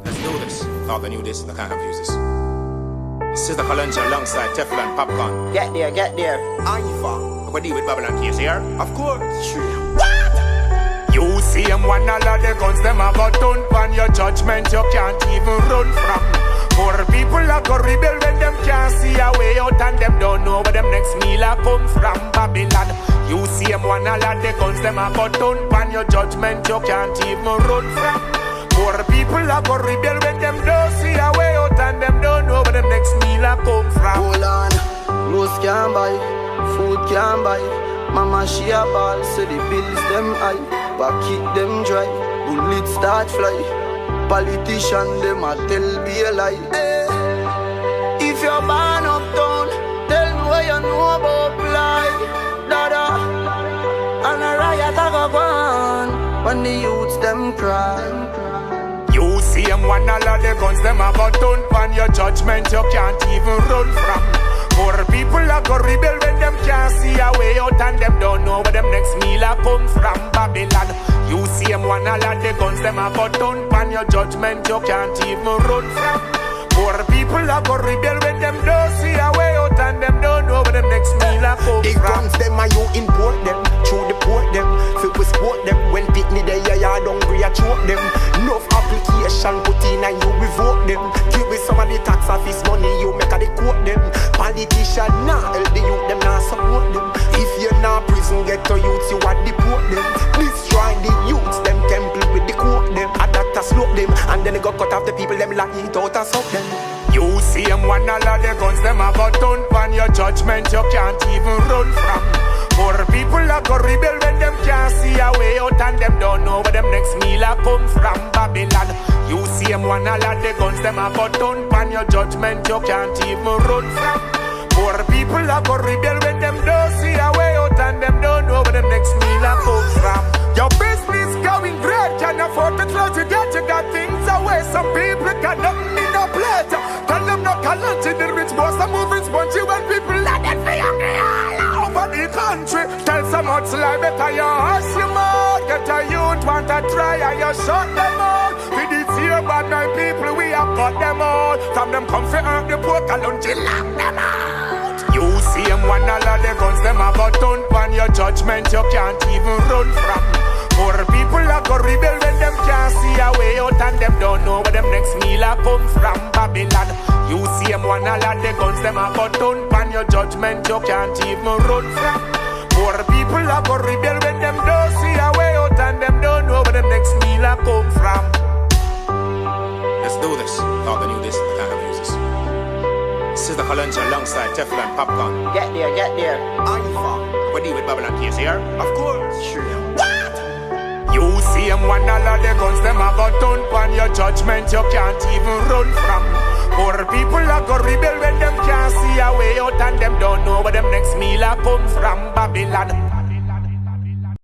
Let's do this. Thought I knew this, I can't refuse this. This is the Kalunja alongside Teflon Popcorn. Get there, get there. Ifa. What do you with Babylon case here? Of course. You see him one all of the guns, them have a ton on your judgment you can't even run from. Poor people are go rebel when them can't see a way out and them don't know where them next meal a come from. Babylon. You see him one all of the guns, them have a ton on your judgment you can't even run from. Poor people are go rebel when them don't see a way out and them don't know where them next meal a come from. Hold on, clothes can't buy, food can't buy. Mama she a ball, so the bills them high. Pocket them dry, bullets start fly. Politician them a tell be a lie. Hey, if you're born uptown, tell me what you know about life. Dada, and a riot a go on when the youths them cry. You see him one all of the guns, them have a ton on your judgment you can't even run from. Poor people are go rebel when them can't see a way out and them don't know where them next meal a come from. Babylon. You see him one all of the guns, them have a ton on your judgment you can't even run from. Poor people are go rebel when them don't see a way out and them don't know where them next meal a come The from. guns them are you import them, through deport them, fi we sport them. When pitney they ya hungry a choke them. Enough application put in and you revoke them. Give me some of the tax office money you make a the quote them. Politician nah help the youth them nah support them. If you're not prison get to youths you a deport them. Destroy the youths them temple with the quote them. A doctor slope them and then they go cut off the people them lock it out and suck them. You see him one all of the guns, them have a ton on your judgment you can't even run from. Poor people are go rebel when them can't see a way out and them don't know where them next meal a come from. Babylon. You see him one all of the guns, them have a ton on your judgment you can't even run from. Poor people are go rebel when them don't see a way out and them don't know where them next meal a come from. Your business going great, can afford to close it yet, you got things away. Some people got nothing in no plate. Tell them no college in the rich boss, I'm moving spongy when people let it be hungry all over the country. Tell some much lie better you hustle your mouth. Get a youth want to try and you shut them out. With this here bad my people, we have got them all. From them come for earn the poor lunch, lock them out. You see him one all of the guns, them have a ton on your judgment you can't even run from. Poor people are go rebel when them can't see a way out and them don't know where them next meal a come from. Babylon. You see him one all of the guns, them have a ton on your judgment you can't even run from. Poor people are go rebel when them don't see a way out and them don't know where them next meal a come from. Let's do this. Thought I knew this, I can't refuse this. This is the Kalunja alongside Teflon Popcorn. Get there, get there. Ifa. What do you with Babylon case here? Of course. You see him one all of the guns, them have a ton on your judgment you can't even run from. Poor people are go rebel when them can't see a way out and them don't know where them next meal a come from. Babylon.